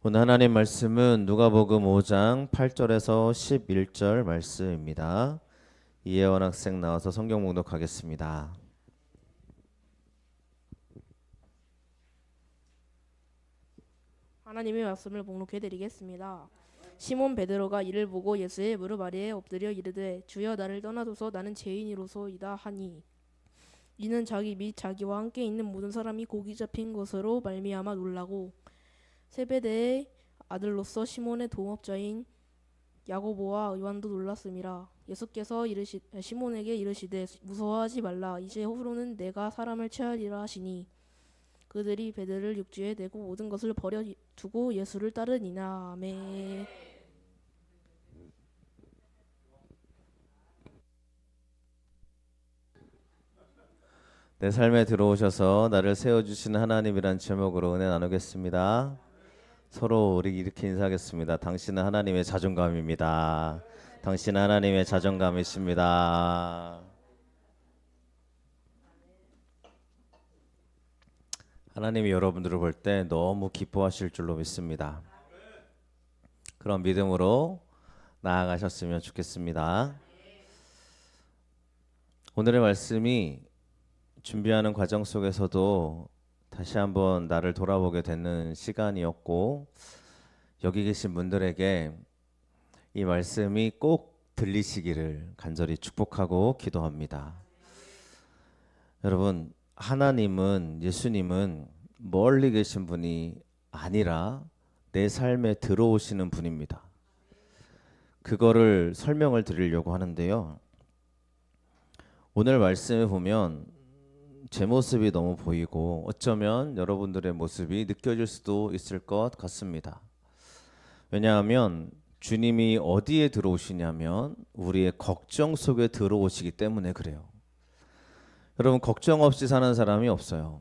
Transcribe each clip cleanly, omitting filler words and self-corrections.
오늘 하나님 말씀은 누가복음 5장 8절에서 11절 말씀입니다. 이혜원 학생 나와서 성경 봉독하겠습니다. 하나님의 말씀을 봉독해 드리겠습니다. 시몬 베드로가 이를 보고 예수의 무릎 아래에 엎드려 이르되 주여 나를 떠나소서 나는 죄인이로소이다 하니 이는 자기 및 자기와 함께 있는 모든 사람이 고기 잡힌 것으로 말미암아 놀라고 세베대의 아들로서 시몬의 동업자인 야고보와 요한도 놀랐음이라. 예수께서 시몬에게 이르시되 무서워하지 말라 이제 후로는 내가 사람을 취하리라 하시니 그들이 베드로를 육지에 내고 모든 것을 버려 두고 예수를 따르니라. 아멘. 내 삶에 들어오셔서 나를 세워주시는 하나님이란 제목으로 은혜 나누겠습니다. 서로 우리 이렇게 인사하겠습니다. 당신은 하나님의 자존감입니다. 당신은 하나님의 자존감이십니다. 하나님이 여러분들을 볼 때 너무 기뻐하실 줄로 믿습니다. 그런 믿음으로 나아가셨으면 좋겠습니다. 오늘의 말씀이 준비하는 과정 속에서도 다시 한번 나를 돌아보게 되는 시간이었고, 여기 계신 분들에게 이 말씀이 꼭 들리시기를 간절히 축복하고 기도합니다. 여러분, 하나님은, 예수님은 멀리 계신 분이 아니라 내 삶에 들어오시는 분입니다. 그거를 설명을 드리려고 하는데요. 오늘 말씀에 보면 제 모습이 너무 보이고 어쩌면 여러분들의 모습이 느껴질 수도 있을 것 같습니다. 왜냐하면 주님이 어디에 들어오시냐면 우리의 걱정 속에 들어오시기 때문에 그래요. 여러분, 걱정 없이 사는 사람이 없어요.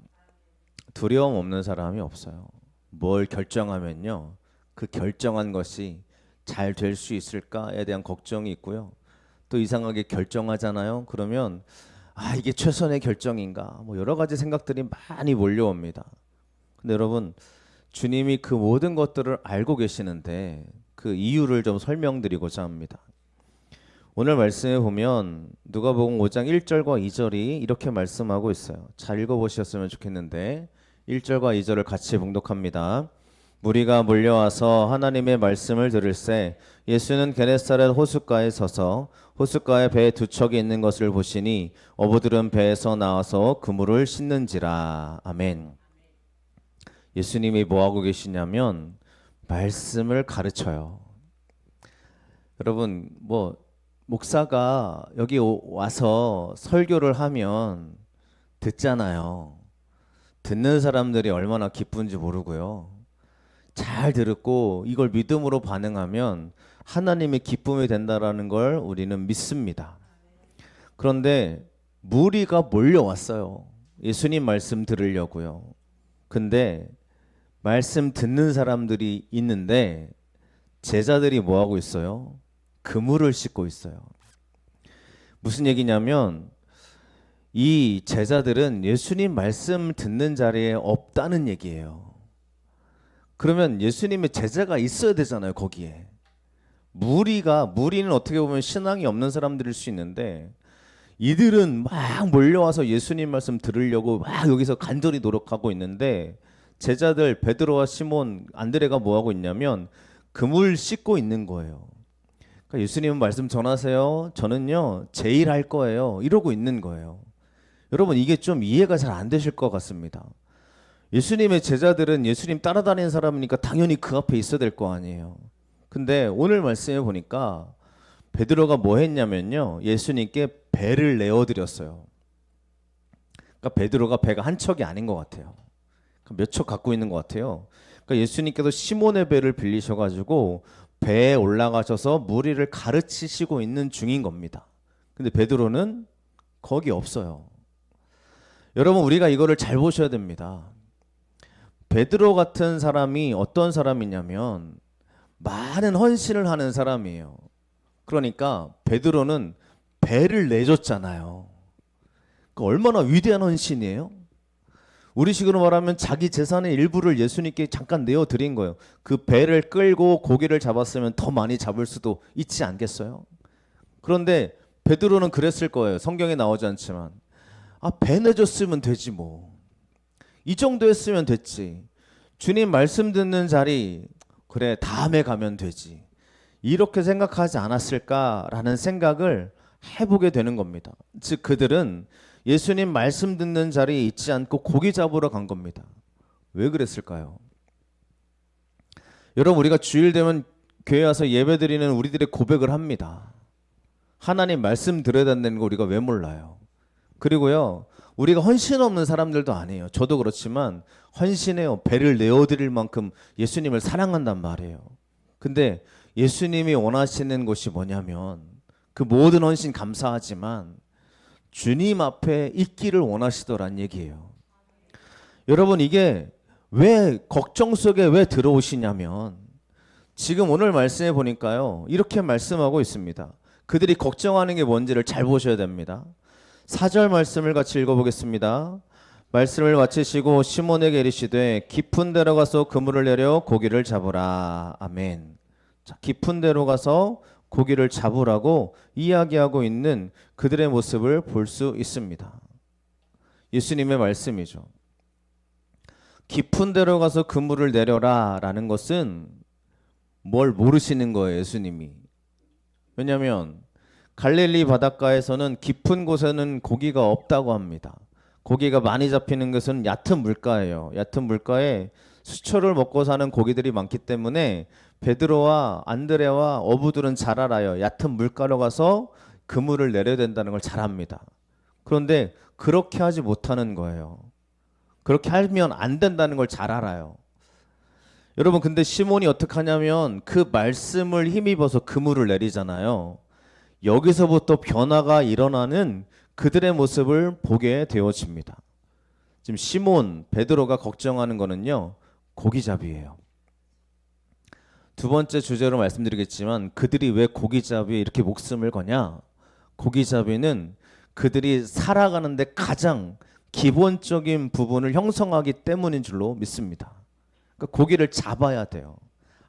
두려움 없는 사람이 없어요. 뭘 결정하면요, 그 결정한 것이 잘 될 수 있을까에 대한 걱정이 있고요. 또 이상하게 결정하잖아요. 그러면 이게 최선의 결정인가? 여러 가지 생각들이 많이 몰려옵니다. 근데 여러분, 주님이 그 모든 것들을 알고 계시는데 그 이유를 좀 설명드리고자 합니다. 오늘 말씀에 보면 누가복음 5장 1절과 2절이 이렇게 말씀하고 있어요. 잘 읽어보셨으면 좋겠는데 1절과 2절을 같이 봉독합니다. 무리가 몰려와서 하나님의 말씀을 들을새 예수는 게네사렛 호숫가에 서서 호숫가에 배 두 척이 있는 것을 보시니 어부들은 배에서 나와서 그물을 씻는지라. 아멘. 예수님이 뭐하고 계시냐면 말씀을 가르쳐요. 여러분, 목사가 여기 와서 설교를 하면 듣잖아요. 듣는 사람들이 얼마나 기쁜지 모르고요. 잘 들었고 이걸 믿음으로 반응하면 하나님의 기쁨이 된다라는 걸 우리는 믿습니다. 그런데 무리가 몰려왔어요. 예수님 말씀 들으려고요. 근데 말씀 듣는 사람들이 있는데 제자들이 뭐하고 있어요? 그물을 씻고 있어요. 무슨 얘기냐면 이 제자들은 예수님 말씀 듣는 자리에 없다는 얘기예요. 그러면 예수님의 제자가 있어야 되잖아요, 거기에. 무리는 어떻게 보면 신앙이 없는 사람들일 수 있는데 이들은 막 몰려와서 예수님 말씀 들으려고 막 여기서 간절히 노력하고 있는데 제자들 베드로와 시몬, 안드레가 뭐하고 있냐면 그물 씻고 있는 거예요. 그러니까 예수님은 말씀 전하세요. 저는요 제일 할 거예요. 이러고 있는 거예요. 여러분, 이게 좀 이해가 잘 안 되실 것 같습니다. 예수님의 제자들은 예수님 따라다니는 사람이니까 당연히 그 앞에 있어야 될 거 아니에요. 근데 오늘 말씀해 보니까 베드로가 뭐 했냐면요, 예수님께 배를 내어드렸어요. 그러니까 베드로가 배가 한 척이 아닌 것 같아요. 몇 척 갖고 있는 것 같아요. 그러니까 예수님께서 시몬의 배를 빌리셔가지고 배에 올라가셔서 무리를 가르치시고 있는 중인 겁니다. 근데 베드로는 거기 없어요. 여러분, 우리가 이거를 잘 보셔야 됩니다. 베드로 같은 사람이 어떤 사람이냐면 많은 헌신을 하는 사람이에요. 그러니까 베드로는 배를 내줬잖아요. 그러니까 얼마나 위대한 헌신이에요? 우리식으로 말하면 자기 재산의 일부를 예수님께 잠깐 내어드린 거예요. 그 배를 끌고 고기를 잡았으면 더 많이 잡을 수도 있지 않겠어요? 그런데 베드로는 그랬을 거예요. 성경에 나오지 않지만 배 내줬으면 되지 뭐. 이 정도 했으면 됐지. 주님 말씀 듣는 자리 그래 다음에 가면 되지. 이렇게 생각하지 않았을까라는 생각을 해보게 되는 겁니다. 즉 그들은 예수님 말씀 듣는 자리에 있지 않고 고기 잡으러 간 겁니다. 왜 그랬을까요? 여러분 우리가 주일 되면 교회 와서 예배드리는 우리들의 고백을 합니다. 하나님 말씀 들어야 된다는 거 우리가 왜 몰라요? 그리고요 우리가 헌신 없는 사람들도 아니에요. 저도 그렇지만 헌신해요. 배를 내어드릴 만큼 예수님을 사랑한단 말이에요. 근데 예수님이 원하시는 것이 뭐냐면 그 모든 헌신 감사하지만 주님 앞에 있기를 원하시더란 얘기예요. 여러분 이게 왜 걱정 속에 왜 들어오시냐면 지금 오늘 말씀해 보니까요 이렇게 말씀하고 있습니다. 그들이 걱정하는 게 뭔지를 잘 보셔야 됩니다. 4절 말씀을 같이 읽어보겠습니다. 말씀을 마치시고 시몬에게 이르시되 깊은 데로 가서 그물을 내려 고기를 잡으라. 아멘. 자, 깊은 데로 가서 고기를 잡으라고 이야기하고 있는 그들의 모습을 볼 수 있습니다. 예수님의 말씀이죠. 깊은 데로 가서 그물을 내려라 라는 것은 뭘 모르시는 거예요, 예수님이. 왜냐하면 갈릴리 바닷가에서는 깊은 곳에는 고기가 없다고 합니다. 고기가 많이 잡히는 것은 얕은 물가예요. 얕은 물가에 수초를 먹고 사는 고기들이 많기 때문에 베드로와 안드레와 어부들은 잘 알아요. 얕은 물가로 가서 그물을 내려야 된다는 걸 잘 압니다. 그런데 그렇게 하지 못하는 거예요. 그렇게 하면 안 된다는 걸 잘 알아요. 여러분 근데 시몬이 어떻게 하냐면 그 말씀을 힘입어서 그물을 내리잖아요. 여기서부터 변화가 일어나는 그들의 모습을 보게 되어집니다. 지금 시몬, 베드로가 걱정하는 거는요 고기잡이에요. 두 번째 주제로 말씀드리겠지만 그들이 왜 고기잡이에 이렇게 목숨을 거냐? 고기잡이는 그들이 살아가는데 가장 기본적인 부분을 형성하기 때문인 줄로 믿습니다. 그러니까 고기를 잡아야 돼요.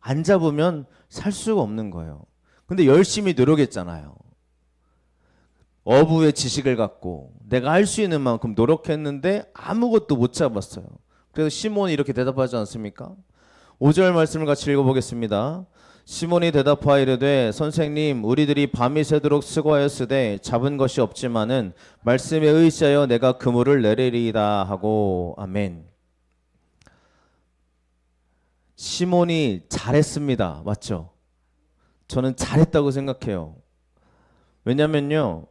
안 잡으면 살 수가 없는 거예요. 근데 열심히 노력했잖아요. 어부의 지식을 갖고 내가 할 수 있는 만큼 노력했는데 아무것도 못 잡았어요. 그래서 시몬이 이렇게 대답하지 않습니까? 5절 말씀을 같이 읽어보겠습니다. 시몬이 대답하여 이르되 선생님 우리들이 밤이 새도록 수고하였으되 잡은 것이 없지만은 말씀에 의지하여 내가 그물을 내리리이다 하고. 아멘. 시몬이 잘했습니다. 맞죠? 저는 잘했다고 생각해요. 왜냐면요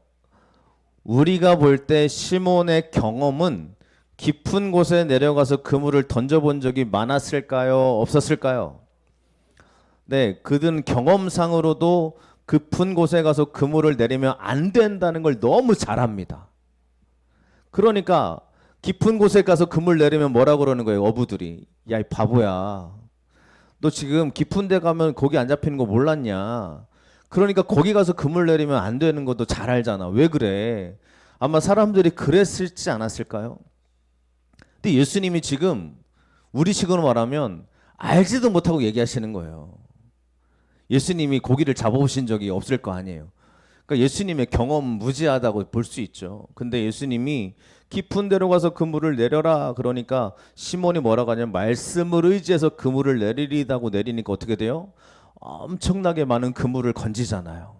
우리가 볼 때 시몬의 경험은 깊은 곳에 내려가서 그물을 던져본 적이 많았을까요? 없었을까요? 네, 그들은 경험상으로도 깊은 곳에 가서 그물을 내리면 안 된다는 걸 너무 잘 압니다. 그러니까 깊은 곳에 가서 그물 내리면 뭐라 그러는 거예요? 어부들이. 야, 이 바보야. 너 지금 깊은 데 가면 고기 안 잡히는 거 몰랐냐? 그러니까 거기 가서 그물 내리면 안 되는 것도 잘 알잖아. 왜 그래? 아마 사람들이 그랬을지 않았을까요? 근데 예수님이 지금 우리식으로 말하면 알지도 못하고 얘기하시는 거예요. 예수님이 고기를 잡아보신 적이 없을 거 아니에요. 그러니까 예수님의 경험 무지하다고 볼 수 있죠. 근데 예수님이 깊은 데로 가서 그물을 내려라 그러니까 시몬이 뭐라고 하냐면 말씀을 의지해서 그물을 내리리다고 내리니까 어떻게 돼요? 엄청나게 많은 그물을 건지잖아요.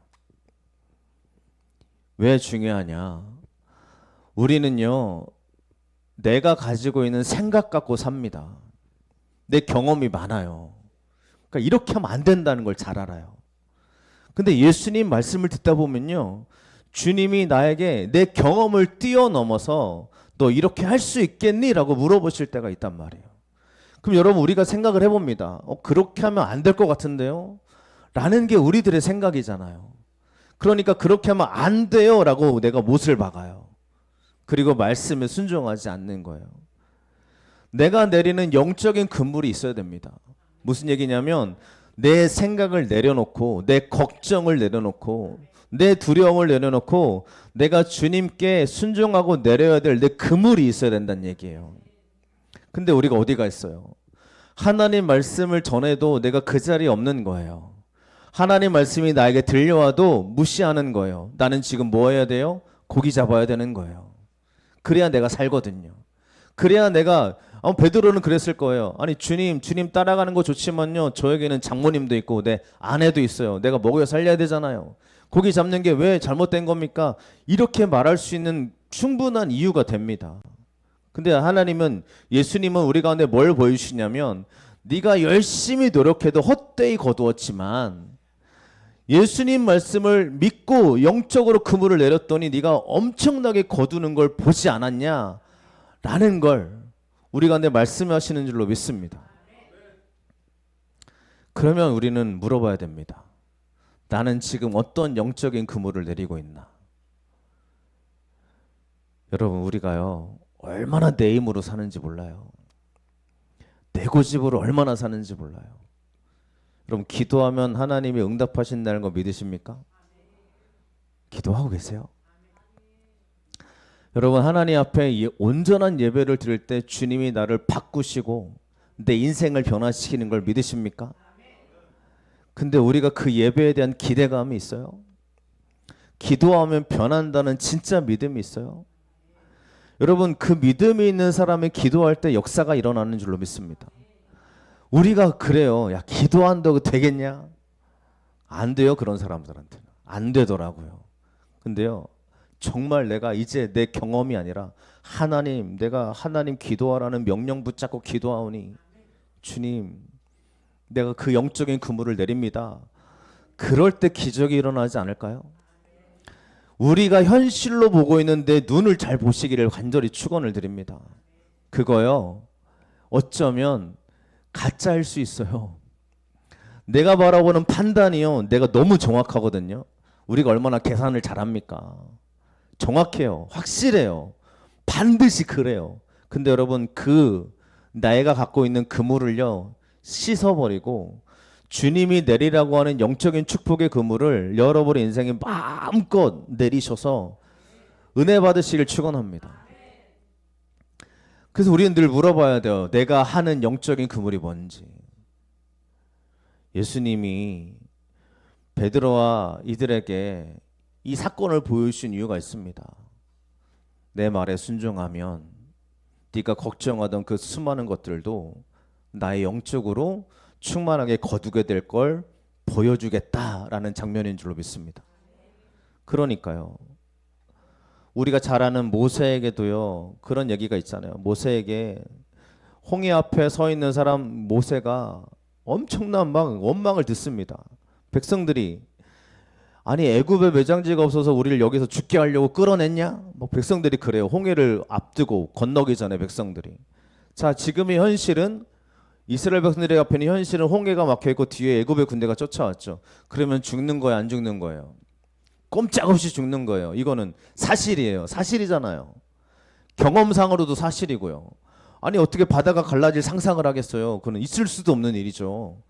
왜 중요하냐? 우리는요 내가 가지고 있는 생각 갖고 삽니다. 내 경험이 많아요. 그러니까 이렇게 하면 안 된다는 걸 잘 알아요. 근데 예수님 말씀을 듣다 보면요 주님이 나에게 내 경험을 뛰어넘어서 너 이렇게 할 수 있겠니? 라고 물어보실 때가 있단 말이에요. 그럼 여러분 우리가 생각을 해봅니다. 그렇게 하면 안 될 것 같은데요? 라는 게 우리들의 생각이잖아요. 그러니까 그렇게 하면 안 돼요 라고 내가 못을 박아요. 그리고 말씀에 순종하지 않는 거예요. 내가 내리는 영적인 그물이 있어야 됩니다. 무슨 얘기냐면 내 생각을 내려놓고 내 걱정을 내려놓고 내 두려움을 내려놓고 내가 주님께 순종하고 내려야 될 내 그물이 있어야 된다는 얘기예요. 근데 우리가 어디가 있어요? 하나님 말씀을 전해도 내가 그 자리에 없는 거예요. 하나님 말씀이 나에게 들려와도 무시하는 거예요. 나는 지금 뭐 해야 돼요? 고기 잡아야 되는 거예요. 그래야 내가 살거든요. 그래야 내가 베드로는 그랬을 거예요. 아니 주님 따라가는 거 좋지만요. 저에게는 장모님도 있고 내 아내도 있어요. 내가 먹여 살려야 되잖아요. 고기 잡는 게 왜 잘못된 겁니까? 이렇게 말할 수 있는 충분한 이유가 됩니다. 근데 하나님은 예수님은 우리 가운데 뭘 보여주시냐면 네가 열심히 노력해도 헛되이 거두었지만 예수님 말씀을 믿고 영적으로 그물을 내렸더니 네가 엄청나게 거두는 걸 보지 않았냐? 라는 걸 우리 가운데 말씀하시는 줄로 믿습니다. 그러면 우리는 물어봐야 됩니다. 나는 지금 어떤 영적인 그물을 내리고 있나? 여러분 우리가요 얼마나 내 힘으로 사는지 몰라요. 내 고집으로 얼마나 사는지 몰라요. 여러분 기도하면 하나님이 응답하신다는 거 믿으십니까? 기도하고 계세요? 여러분 하나님 앞에 온전한 예배를 드릴 때 주님이 나를 바꾸시고 내 인생을 변화시키는 걸 믿으십니까? 근데 우리가 그 예배에 대한 기대감이 있어요? 기도하면 변한다는 진짜 믿음이 있어요? 여러분 그 믿음이 있는 사람이 기도할 때 역사가 일어나는 줄로 믿습니다. 우리가 그래요. 야 기도한다고 되겠냐? 안 돼요. 그런 사람들한테는 안 되더라고요. 근데요 정말 내가 이제 내 경험이 아니라 하나님 내가 하나님 기도하라는 명령 붙잡고 기도하오니 주님 내가 그 영적인 그물을 내립니다. 그럴 때 기적이 일어나지 않을까요? 우리가 현실로 보고 있는데 눈을 잘 보시기를 간절히 축원을 드립니다. 그거요 어쩌면 가짜일 수 있어요. 내가 바라보는 판단이요 내가 너무 정확하거든요. 우리가 얼마나 계산을 잘합니까? 정확해요. 확실해요. 반드시 그래요. 근데 여러분 그 내가 갖고 있는 그물을요 씻어버리고 주님이 내리라고 하는 영적인 축복의 그물을 여러분의 인생에 마음껏 내리셔서 은혜 받으시길 축원합니다. 그래서 우리는 늘 물어봐야 돼요. 내가 하는 영적인 그물이 뭔지. 예수님이 베드로와 이들에게 이 사건을 보여주신 이유가 있습니다. 내 말에 순종하면 네가 걱정하던 그 수많은 것들도 나의 영적으로 충만하게 거두게 될 걸 보여주겠다라는 장면인 줄로 믿습니다. 그러니까요. 우리가 잘 아는 모세에게도요. 그런 얘기가 있잖아요. 모세에게 홍해 앞에 서 있는 사람 모세가 엄청난 막 원망을 듣습니다. 백성들이 아니 애굽에 매장지가 없어서 우리를 여기서 죽게 하려고 끌어냈냐? 뭐 백성들이 그래요. 홍해를 앞두고 건너기 전에 백성들이. 자 지금의 현실은 이스라엘 백성들의 앞에는 현실은 홍해가 막혀있고 뒤에 애굽의 군대가 쫓아왔죠. 그러면 죽는 거예요? 안 죽는 거예요? 꼼짝없이 죽는 거예요. 이거는 사실이에요. 사실이잖아요. 경험상으로도 사실이고요. 아니 어떻게 바다가 갈라질 상상을 하겠어요? 그건 있을 수도 없는 일이죠.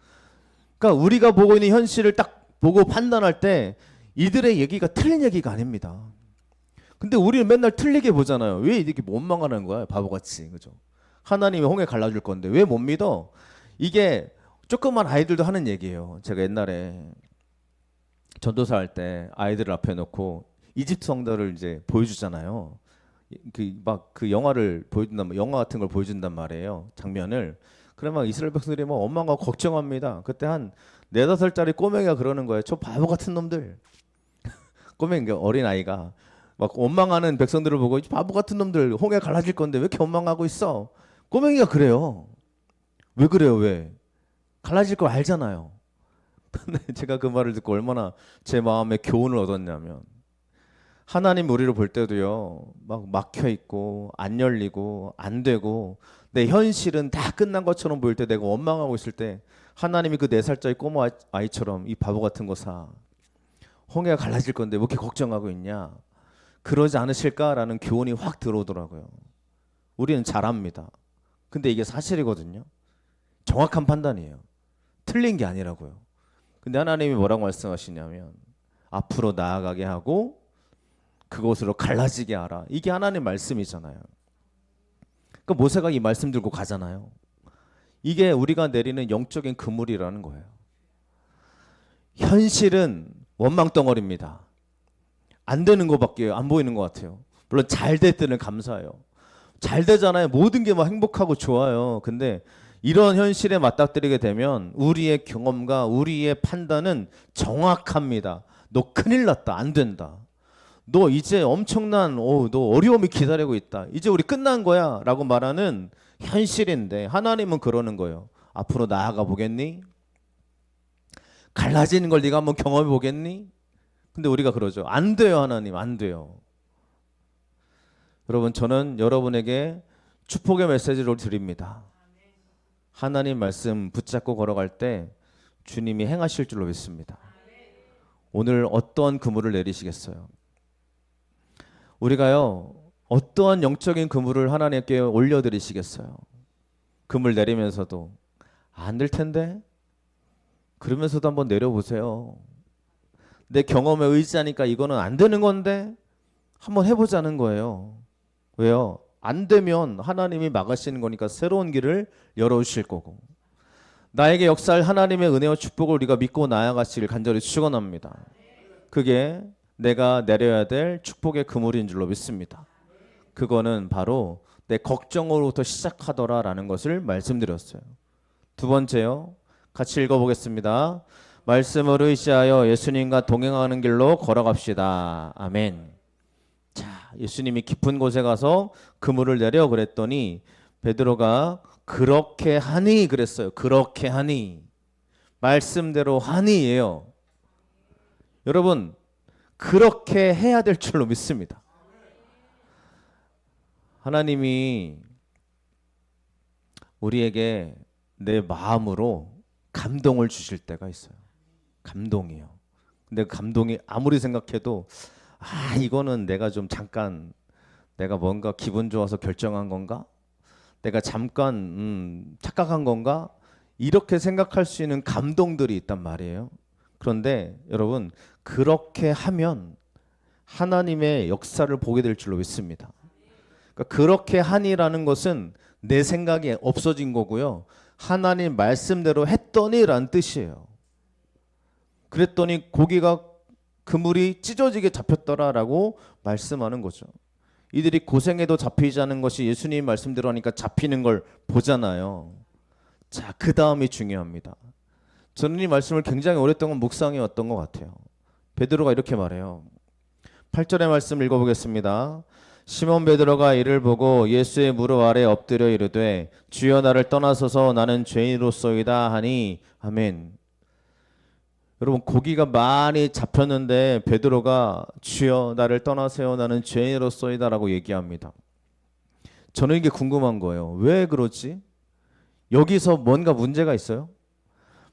그러니까 우리가 보고 있는 현실을 딱 보고 판단할 때 이들의 얘기가 틀린 얘기가 아닙니다. 근데 우리는 맨날 틀리게 보잖아요. 왜 이렇게 원망하는 거야? 바보같이. 그죠? 하나님이 홍해 갈라줄 건데 왜 못 믿어? 이게 조그만 아이들도 하는 얘기예요. 제가 옛날에 전도사 할 때 아이들을 앞에 놓고 이집트 성도를 이제 보여주잖아요. 그 영화를 보여준단 영화 같은 걸 보여준단 말이에요. 장면을. 그러면 이스라엘 백성들이 뭐 엄마가 걱정합니다. 그때 한 4-5살짜리 꼬맹이가 그러는 거예요. 저 바보 같은 놈들. 꼬맹이 어린 아이가 막 원망하는 백성들을 보고 바보 같은 놈들 홍해 갈라질 건데 왜 이렇게 원망하고 있어? 꼬맹이가 그래요. 왜 그래요? 왜? 갈라질 걸 알잖아요. 근데 제가 그 말을 듣고 얼마나 제 마음에 교훈을 얻었냐면 하나님 우리를 볼 때도요 막 막혀 있고 안 열리고 안 되고 내 현실은 다 끝난 것처럼 보일 때 내가 원망하고 있을 때 하나님이 그 4살짜리 꼬마 아이처럼 이 바보 같은 거 사 홍해가 갈라질 건데 왜 이렇게 걱정하고 있냐 그러지 않으실까라는 교훈이 확 들어오더라고요. 우리는 잘합니다. 근데 이게 사실이거든요. 정확한 판단이에요. 틀린 게 아니라고요. 근데 하나님이 뭐라고 말씀하시냐면 앞으로 나아가게 하고 그곳으로 갈라지게 하라. 이게 하나님 말씀이잖아요. 그러니까 모세가 이 말씀 들고 가잖아요. 이게 우리가 내리는 영적인 그물이라는 거예요. 현실은 원망 덩어리입니다. 안 되는 것밖에 안 보이는 것 같아요. 물론 잘 될 때는 감사해요. 잘 되잖아요. 모든 게 막 행복하고 좋아요. 근데 이런 현실에 맞닥뜨리게 되면 우리의 경험과 우리의 판단은 정확합니다. 너 큰일 났다. 안 된다. 너 이제 엄청난 너 어려움이 기다리고 있다. 이제 우리 끝난 거야 라고 말하는 현실인데, 하나님은 그러는 거예요. 앞으로 나아가 보겠니? 갈라지는 걸 네가 한번 경험해 보겠니? 근데 우리가 그러죠. 안 돼요. 하나님 안 돼요. 여러분, 저는 여러분에게 축복의 메시지를 드립니다. 하나님 말씀 붙잡고 걸어갈 때 주님이 행하실 줄로 믿습니다. 오늘 어떠한 그물을 내리시겠어요? 우리가요, 어떠한 영적인 그물을 하나님께 올려드리시겠어요? 그물 내리면서도 안 될 텐데? 그러면서도 한번 내려보세요. 내 경험에 의지하니까 이거는 안 되는 건데? 한번 해보자는 거예요. 왜요? 안 되면 하나님이 막으시는 거니까 새로운 길을 열어주실 거고, 나에게 역사할 하나님의 은혜와 축복을 우리가 믿고 나아가시길 간절히 축원합니다. 그게 내가 내려야 될 축복의 그물인 줄로 믿습니다. 그거는 바로 내 걱정으로부터 시작하더라라는 것을 말씀드렸어요. 두 번째요. 같이 읽어보겠습니다. 말씀을 의지하여 예수님과 동행하는 길로 걸어갑시다. 아멘. 자, 예수님이 깊은 곳에 가서 그물을 내려 그랬더니 베드로가 그렇게 하니 그랬어요. 그렇게 하니. 말씀대로 하니예요. 여러분, 그렇게 해야 될 줄로 믿습니다. 하나님이 우리에게 내 마음으로 감동을 주실 때가 있어요. 감동이요. 근데 그 감동이 아무리 생각해도 이거는 내가 좀 잠깐 내가 뭔가 기분 좋아서 결정한 건가? 내가 잠깐 착각한 건가? 이렇게 생각할 수 있는 감동들이 있단 말이에요. 그런데 여러분, 그렇게 하면 하나님의 역사를 보게 될 줄로 믿습니다. 그러니까 그렇게 하니라는 것은 내 생각이 없어진 거고요. 하나님 말씀대로 했더니라는 뜻이에요. 그랬더니 고기가 그물이 찢어지게 잡혔더라라고 말씀하는 거죠. 이들이 고생해도 잡히지 않은 것이 예수님 말씀대로 하니까 잡히는 걸 보잖아요. 자, 그 다음이 중요합니다. 저는 이 말씀을 굉장히 오랫동안 묵상해 왔던 것 같아요. 베드로가 이렇게 말해요. 8절의 말씀 읽어보겠습니다. 시몬 베드로가 이를 보고 예수의 무릎 아래 엎드려 이르되 주여 나를 떠나소서 나는 죄인으로소이다 하니. 아멘. 여러분, 고기가 많이 잡혔는데 베드로가 주여 나를 떠나세요 나는 죄인으로소이다 라고 얘기합니다. 저는 이게 궁금한 거예요. 왜 그러지? 여기서 뭔가 문제가 있어요?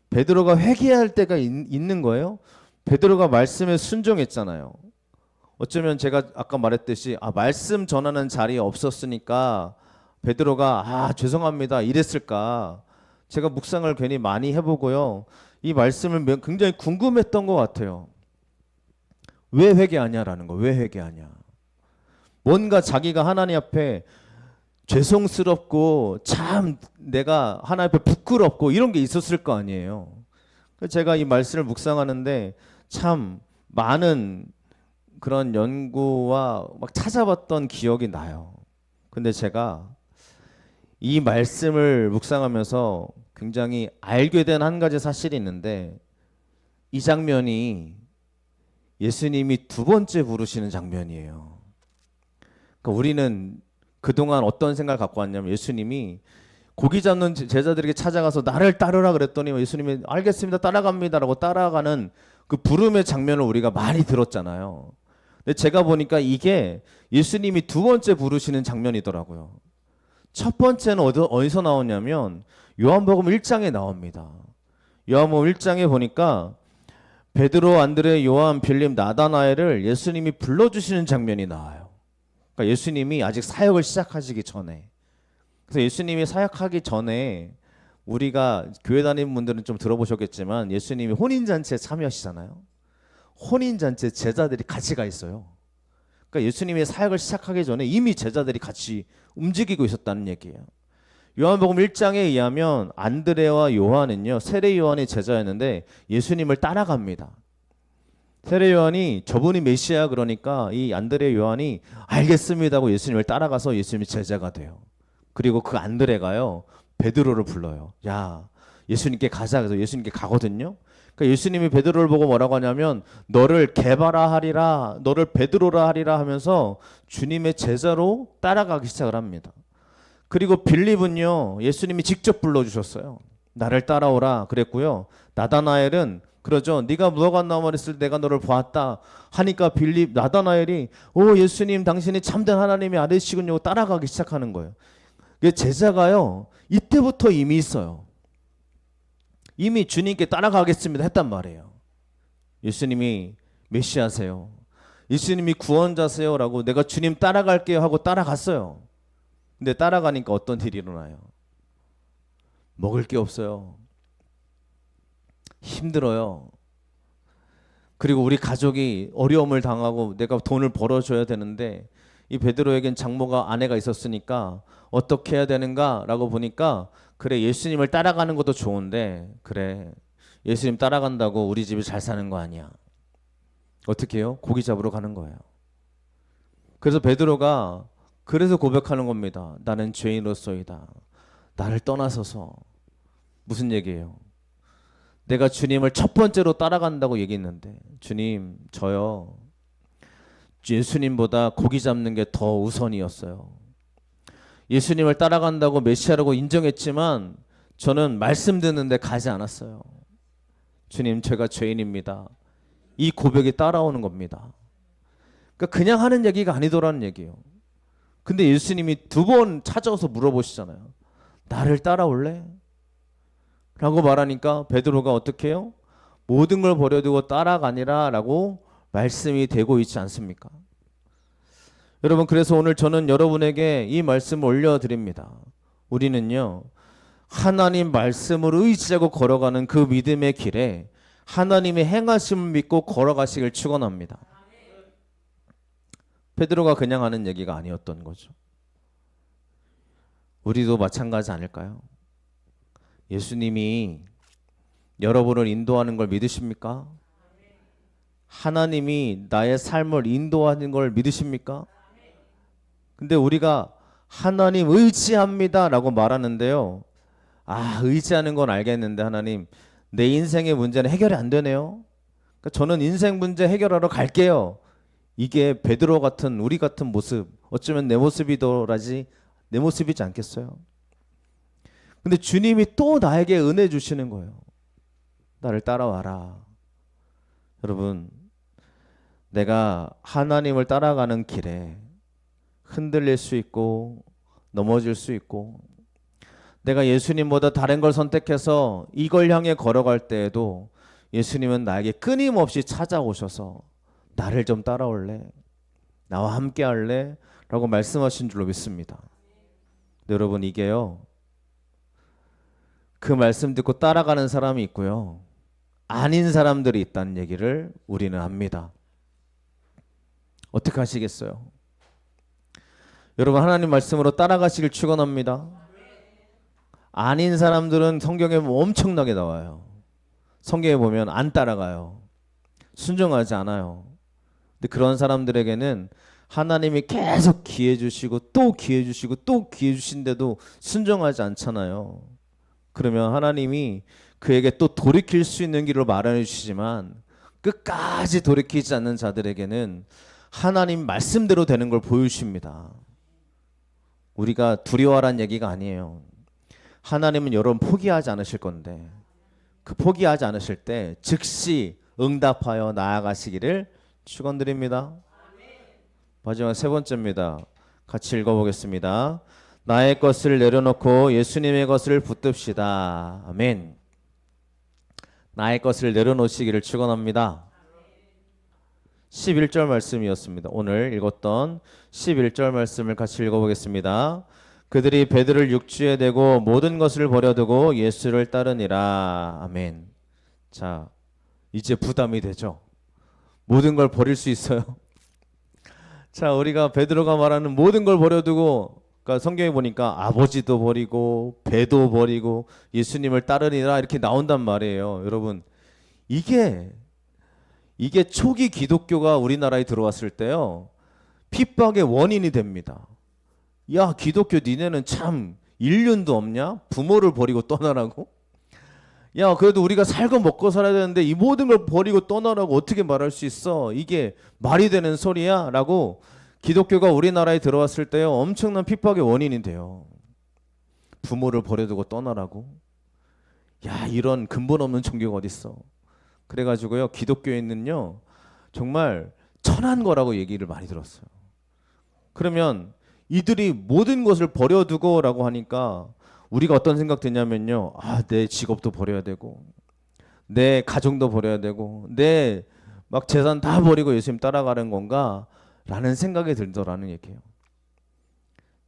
베드로가 회개할 때가 있는 거예요? 베드로가 말씀에 순종했잖아요. 어쩌면 제가 아까 말했듯이 말씀 전하는 자리에 없었으니까 베드로가 죄송합니다 이랬을까? 제가 묵상을 괜히 많이 해보고요. 이 말씀을 굉장히 궁금했던 것 같아요. 왜 회개하냐라는 거. 왜 회개하냐? 뭔가 자기가 하나님 앞에 죄송스럽고 참 내가 하나님 앞에 부끄럽고 이런 게 있었을 거 아니에요. 제가 이 말씀을 묵상하는데 참 많은 그런 연구와 막 찾아봤던 기억이 나요. 근데 제가 이 말씀을 묵상하면서 굉장히 알게 된 한 가지 사실이 있는데, 이 장면이 예수님이 두 번째 부르시는 장면이에요. 그러니까 우리는 그동안 어떤 생각을 갖고 왔냐면, 예수님이 고기 잡는 제자들에게 찾아가서 나를 따르라 그랬더니 예수님이 알겠습니다 따라갑니다라고 따라가는 그 부름의 장면을 우리가 많이 들었잖아요. 근데 제가 보니까 이게 예수님이 두 번째 부르시는 장면이더라고요. 첫 번째는 어디서 나오냐면 요한복음 1장에 나옵니다. 요한복음 1장에 보니까 베드로, 안드레, 요한, 빌립, 나다나엘을 예수님이 불러주시는 장면이 나와요. 그러니까 예수님이 아직 사역을 시작하시기 전에. 그래서 예수님이 사역하기 전에 우리가 교회 다니는 분들은 좀 들어보셨겠지만 예수님이 혼인잔치에 참여하시잖아요. 혼인잔치에 제자들이 같이 가 있어요. 그러니까 예수님의 사역을 시작하기 전에 이미 제자들이 같이 움직이고 있었다는 얘기예요. 요한복음 1장에 의하면 안드레와 요한은요, 세례 요한의 제자였는데 예수님을 따라갑니다. 세례 요한이 저분이 메시아 그러니까 이 안드레 요한이 알겠습니다 하고 예수님을 따라가서 예수님의 제자가 돼요. 그리고 그 안드레가요, 베드로를 불러요. 야, 예수님께 가자. 그래서 예수님께 가거든요. 그러니까 예수님이 베드로를 보고 뭐라고 하냐면 너를 게바라 하리라, 너를 베드로라 하리라 하면서 주님의 제자로 따라가기 시작을 합니다. 그리고 빌립은요, 예수님이 직접 불러주셨어요. 나를 따라오라 그랬고요. 나다나엘은 그러죠. 네가 무화과나무를 했을 때 내가 너를 보았다 하니까 빌립 나다나엘이 오 예수님 당신이 참된 하나님의 아들이시군요 따라가기 시작하는 거예요. 제자가요 이때부터 이미 있어요. 이미 주님께 따라가겠습니다 했단 말이에요. 예수님이 메시아세요, 예수님이 구원자세요 라고 내가 주님 따라갈게요 하고 따라갔어요. 근데 따라가니까 어떤 일이 일어나요? 먹을 게 없어요. 힘들어요. 그리고 우리 가족이 어려움을 당하고 내가 돈을 벌어줘야 되는데 이 베드로에겐 장모가 아내가 있었으니까 어떻게 해야 되는가 라고 보니까 그래 예수님을 따라가는 것도 좋은데 그래 예수님 따라간다고 우리 집이 잘 사는 거 아니야. 어떻게 해요? 고기 잡으러 가는 거예요. 그래서 베드로가 그래서 고백하는 겁니다. 나는 죄인으로서이다. 나를 떠나서서. 무슨 얘기예요? 내가 주님을 첫 번째로 따라간다고 얘기했는데 주님 저요 예수님보다 고기 잡는 게 더 우선이었어요. 예수님을 따라간다고 메시아라고 인정했지만 저는 말씀 듣는데 가지 않았어요. 주님 제가 죄인입니다. 이 고백이 따라오는 겁니다. 그러니까 그냥 하는 얘기가 아니더라는 얘기예요. 근데 예수님이 두 번 찾아와서 물어보시잖아요. 나를 따라올래? 라고 말하니까 베드로가 어떻게 해요? 모든 걸 버려두고 따라가니라 라고 말씀이 되고 있지 않습니까? 여러분 그래서 오늘 저는 여러분에게 이 말씀을 올려드립니다. 우리는요 하나님 말씀을 의지하고 걸어가는 그 믿음의 길에 하나님의 행하심을 믿고 걸어가시길 축원합니다. 베드로가 그냥 하는 얘기가 아니었던 거죠. 우리도 마찬가지 아닐까요? 예수님이 여러분을 인도하는 걸 믿으십니까? 하나님이 나의 삶을 인도하는 걸 믿으십니까? 근데 우리가 하나님 의지합니다 라고 말하는데요. 아 의지하는 건 알겠는데 하나님 내 인생의 문제는 해결이 안 되네요. 그러니까 저는 인생 문제 해결하러 갈게요. 이게 베드로 같은 우리 같은 모습, 어쩌면 내 모습이더라지 내 모습이지 않겠어요? 근데 주님이 또 나에게 은혜 주시는 거예요. 나를 따라와라. 여러분 내가 하나님을 따라가는 길에 흔들릴 수 있고 넘어질 수 있고 내가 예수님보다 다른 걸 선택해서 이걸 향해 걸어갈 때에도 예수님은 나에게 끊임없이 찾아오셔서 나를 좀 따라올래? 나와 함께 할래? 라고 말씀하신 줄로 믿습니다. 여러분 이게요 그 말씀 듣고 따라가는 사람이 있고요 아닌 사람들이 있다는 얘기를 우리는 압니다. 어떻게 하시겠어요? 여러분 하나님 말씀으로 따라가시길 축원합니다. 아닌 사람들은 성경에 엄청나게 나와요. 성경에 보면 안 따라가요. 순종하지 않아요. 근데 그런 사람들에게는 하나님이 계속 기회 주시고 또 기회 주시고 또 기회 주신데도 순종하지 않잖아요. 그러면 하나님이 그에게 또 돌이킬 수 있는 길을 마련해 주시지만 끝까지 돌이키지 않는 자들에게는 하나님 말씀대로 되는 걸 보여주십니다. 우리가 두려워하라는 얘기가 아니에요. 하나님은 여러분 포기하지 않으실 건데 그 포기하지 않으실 때 즉시 응답하여 나아가시기를 축원드립니다. 마지막 세 번째입니다. 같이 읽어보겠습니다. 나의 것을 내려놓고 예수님의 것을 붙듭시다. 아멘. 나의 것을 내려놓으시기를 축원합니다. 11절 말씀이었습니다. 오늘 읽었던 11절 말씀을 같이 읽어보겠습니다. 그들이 베드로를 육지에 대고 모든 것을 버려두고 예수를 따르니라. 아멘. 자, 이제 부담이 되죠. 모든 걸 버릴 수 있어요. 자, 우리가 베드로가 말하는 모든 걸 버려두고, 그러니까 성경에 보니까 아버지도 버리고 배도 버리고 예수님을 따르리라 이렇게 나온단 말이에요. 여러분, 이게 초기 기독교가 우리나라에 들어왔을 때요, 핍박의 원인이 됩니다. 야, 기독교 니네는 참 인륜도 없냐? 부모를 버리고 떠나라고? 야, 그래도 우리가 살고 먹고 살아야 되는데 이 모든 걸 버리고 떠나라고 어떻게 말할 수 있어? 이게 말이 되는 소리야? 라고 기독교가 우리나라에 들어왔을 때요, 엄청난 핍박의 원인이 돼요. 부모를 버려두고 떠나라고? 야, 이런 근본 없는 종교가 어딨어? 그래가지고요, 기독교에는요 정말 천한 거라고 얘기를 많이 들었어요. 그러면 이들이 모든 것을 버려두고 라고 하니까 우리가 어떤 생각 드냐면요, 아, 내 직업도 버려야 되고 내 가정도 버려야 되고 내 막 재산 다 버리고 예수님 따라가는 건가 라는 생각이 들더라는 얘기예요.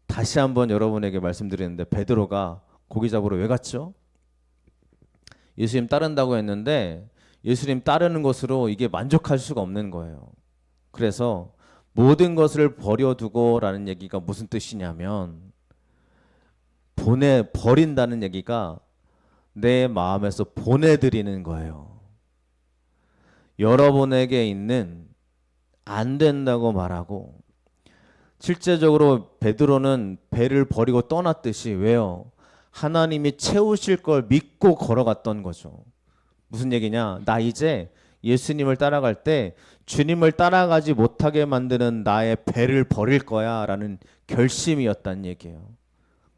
다시 한번 여러분에게 말씀드리는데, 베드로가 고기 잡으러 왜 갔죠? 예수님 따른다고 했는데 예수님 따르는 것으로 이게 만족할 수가 없는 거예요. 그래서 모든 것을 버려두고 라는 얘기가 무슨 뜻이냐면, 버린다는 얘기가 내 마음에서 보내드리는 거예요. 여러분에게 있는 안 된다고 말하고, 실제적으로 베드로는 배를 버리고 떠났듯이, 왜요? 하나님이 채우실 걸 믿고 걸어갔던 거죠. 무슨 얘기냐? 나 이제 예수님을 따라갈 때 주님을 따라가지 못하게 만드는 나의 배를 버릴 거야 라는 결심이었단 얘기예요.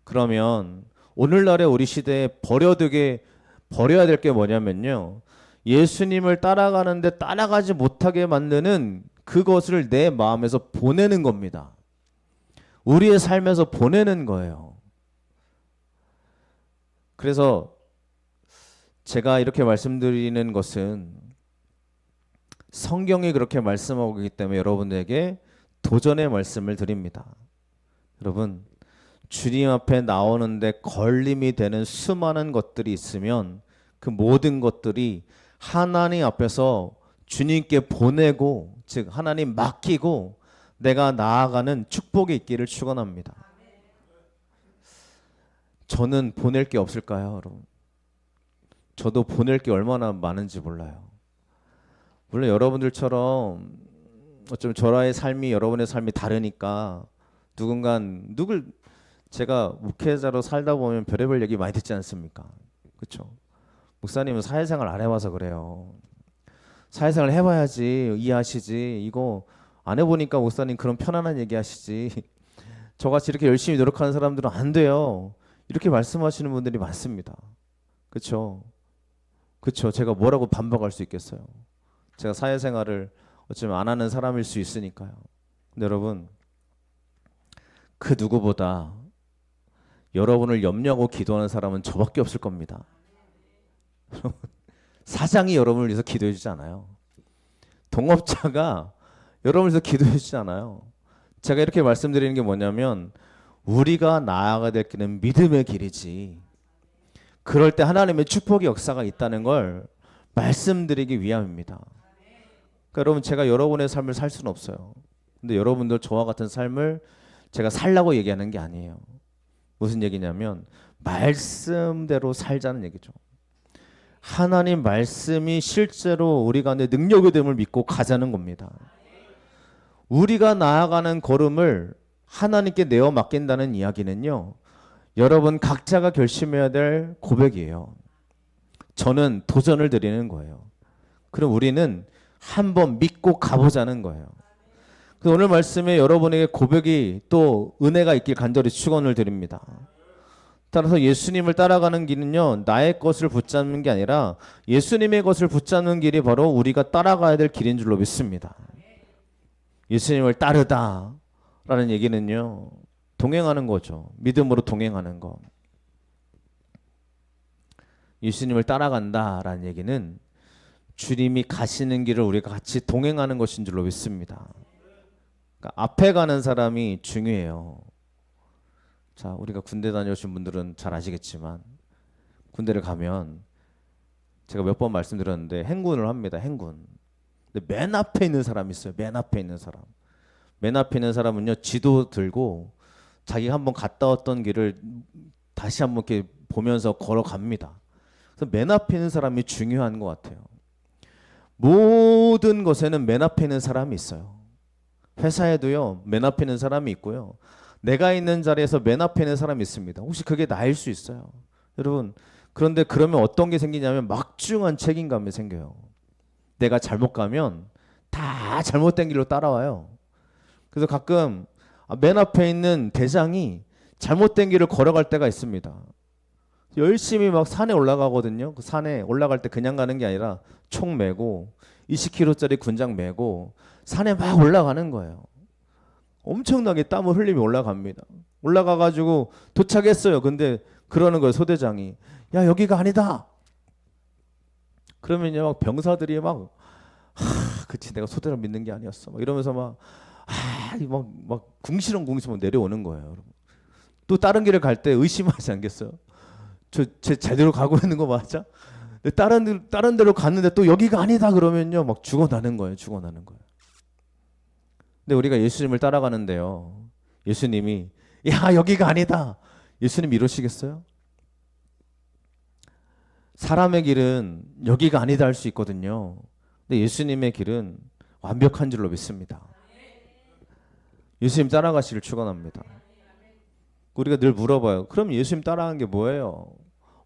그러면 오늘날의 우리 시대에 버려야 될 게 뭐냐면요, 예수님을 따라가는데 따라가지 못하게 만드는 그것을 내 마음에서 보내는 겁니다. 우리의 삶에서 보내는 거예요. 그래서 제가 이렇게 말씀드리는 것은 성경이 그렇게 말씀하고 있기 때문에 여러분에게 도전의 말씀을 드립니다. 여러분, 주님 앞에 나오는데 걸림이 되는 수많은 것들이 있으면 그 모든 것들이 하나님 앞에서 주님께 보내고, 즉 하나님 맡기고 내가 나아가는 축복이 있기를 축원합니다. 저는 보낼 게 없을까요, 여러분? 저도 보낼 게 얼마나 많은지 몰라요. 물론 여러분들처럼 어쩌면 저와의 삶이 여러분의 삶이 다르니까 제가 목회자로 살다 보면 별의별 얘기 많이 듣지 않습니까? 그렇죠? 목사님은 사회생활 안 해봐서 그래요. 사회생활 해봐야지 이해하시지. 이거 안 해보니까 목사님 그런 편안한 얘기 하시지. 저같이 이렇게 열심히 노력하는 사람들은 안 돼요. 이렇게 말씀하시는 분들이 많습니다. 그렇죠? 그렇죠. 제가 뭐라고 반박할 수 있겠어요. 제가 사회생활을 어쩌면 안 하는 사람일 수 있으니까요. 근데 여러분, 그 누구보다 여러분을 염려하고 기도하는 사람은 저밖에 없을 겁니다. 사장이 여러분을 위해서 기도해 주지 않아요. 동업자가 여러분을 위해서 기도해 주지 않아요. 제가 이렇게 말씀드리는 게 뭐냐면, 우리가 나아가야 될 길은 믿음의 길이지, 그럴 때 하나님의 축복의 역사가 있다는 걸 말씀드리기 위함입니다. 그러니까 여러분, 제가 여러분의 삶을 살 수는 없어요. 근데 여러분들 저와 같은 삶을 제가 살라고 얘기하는 게 아니에요. 무슨 얘기냐면 말씀대로 살자는 얘기죠. 하나님 말씀이 실제로 우리 가운데 능력이 됨을 믿고 가자는 겁니다. 우리가 나아가는 걸음을 하나님께 내어 맡긴다는 이야기는요, 여러분 각자가 결심해야 될 고백이에요. 저는 도전을 드리는 거예요. 그럼 우리는 한번 믿고 가보자는 거예요. 그래서 오늘 말씀에 여러분에게 고백이 또 은혜가 있길 간절히 축원을 드립니다. 따라서 예수님을 따라가는 길은요, 나의 것을 붙잡는 게 아니라 예수님의 것을 붙잡는 길이 바로 우리가 따라가야 될 길인 줄로 믿습니다. 예수님을 따르다 라는 얘기는요, 동행하는 거죠. 믿음으로 동행하는 거. 예수님을 따라간다 라는 얘기는 주님이 가시는 길을 우리가 같이 동행하는 것인 줄로 믿습니다. 그러니까 앞에 가는 사람이 중요해요. 자, 우리가 군대 다녀오신 분들은 잘 아시겠지만, 군대를 가면 제가 몇 번 말씀드렸는데 행군을 합니다. 행군. 근데 맨 앞에 있는 사람이 있어요. 맨 앞에 있는 사람. 맨 앞에 있는 사람은요, 지도 들고 자기가 한번 갔다 왔던 길을 다시 한번 이렇게 보면서 걸어갑니다. 그래서 맨 앞에 있는 사람이 중요한 것 같아요. 모든 것에는 맨 앞에 있는 사람이 있어요. 회사에도요, 맨 앞에 있는 사람이 있고요. 내가 있는 자리에서 맨 앞에 있는 사람이 있습니다. 혹시 그게 나일 수 있어요. 여러분, 그런데 그러면 어떤 게 생기냐면 막중한 책임감이 생겨요. 내가 잘못 가면 다 잘못된 길로 따라와요. 그래서 가끔 맨 앞에 있는 대장이 잘못된 길을 걸어갈 때가 있습니다. 열심히 막 산에 올라가거든요. 그 산에 올라갈 때 그냥 가는 게 아니라 총 메고 20kg짜리 군장 메고 산에 막 올라가는 거예요. 엄청나게 땀을 흘리며 올라갑니다. 올라가가지고 도착했어요. 근데 그러는 거예요, 소대장이. 야, 여기가 아니다. 그러면요, 막 병사들이 막, 그치, 내가 소대를 믿는 게 아니었어. 막 이러면서 막 궁시렁궁시렁 내려오는 거예요. 여러분. 또 다른 길을 갈 때 의심하지 않겠어요? 제 제대로 가고 있는 거 맞아? 다른 데로 갔는데 또 여기가 아니다 그러면요, 막 죽어나는 거예요. 죽어나는 거예요. 근데 우리가 예수님을 따라가는데요, 예수님이 야, 여기가 아니다. 예수님 이러시겠어요? 사람의 길은 여기가 아니다 할 수 있거든요. 근데 예수님의 길은 완벽한 줄로 믿습니다. 예수님 따라가시길 축원합니다. 우리가 늘 물어봐요. 그럼 예수님 따라가는 게 뭐예요?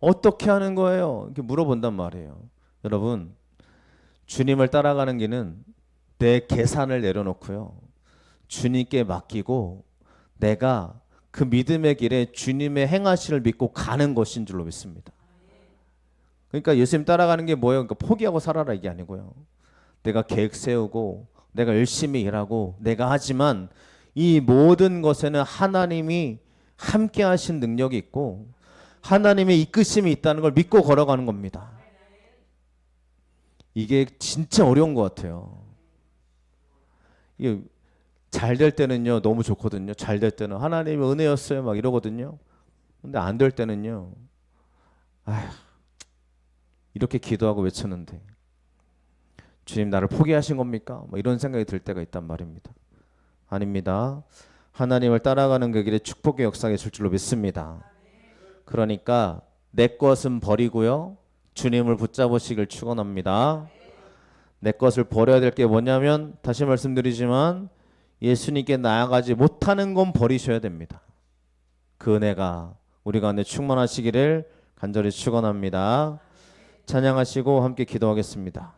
어떻게 하는 거예요? 이렇게 물어본단 말이에요. 여러분, 주님을 따라가는 길은 내 계산을 내려놓고요, 주님께 맡기고 내가 그 믿음의 길에 주님의 행하심을 믿고 가는 것인 줄로 믿습니다. 그러니까 예수님 따라가는 게 뭐예요? 그러니까 포기하고 살아라 이게 아니고요. 내가 계획 세우고 내가 열심히 일하고 내가 하지만 이 모든 것에는 하나님이 함께 하신 능력이 있고 하나님의 이끄심이 있다는 걸 믿고 걸어가는 겁니다. 이게 진짜 어려운 것 같아요. 이게 잘 될 때는요, 너무 좋거든요. 잘 될 때는 하나님의 은혜였어요 막 이러거든요. 근데 안 될 때는요, 아휴, 이렇게 기도하고 외쳤는데 주님 나를 포기하신 겁니까? 뭐 이런 생각이 들 때가 있단 말입니다. 아닙니다. 하나님을 따라가는 그 길에 축복의 역사가 있을 줄로 믿습니다. 그러니까 내 것은 버리고요, 주님을 붙잡으시길 축원합니다. 내 것을 버려야 될 게 뭐냐면, 다시 말씀드리지만 예수님께 나아가지 못하는 건 버리셔야 됩니다. 그 은혜가 우리 가운데 충만하시기를 간절히 축원합니다. 찬양하시고 함께 기도하겠습니다.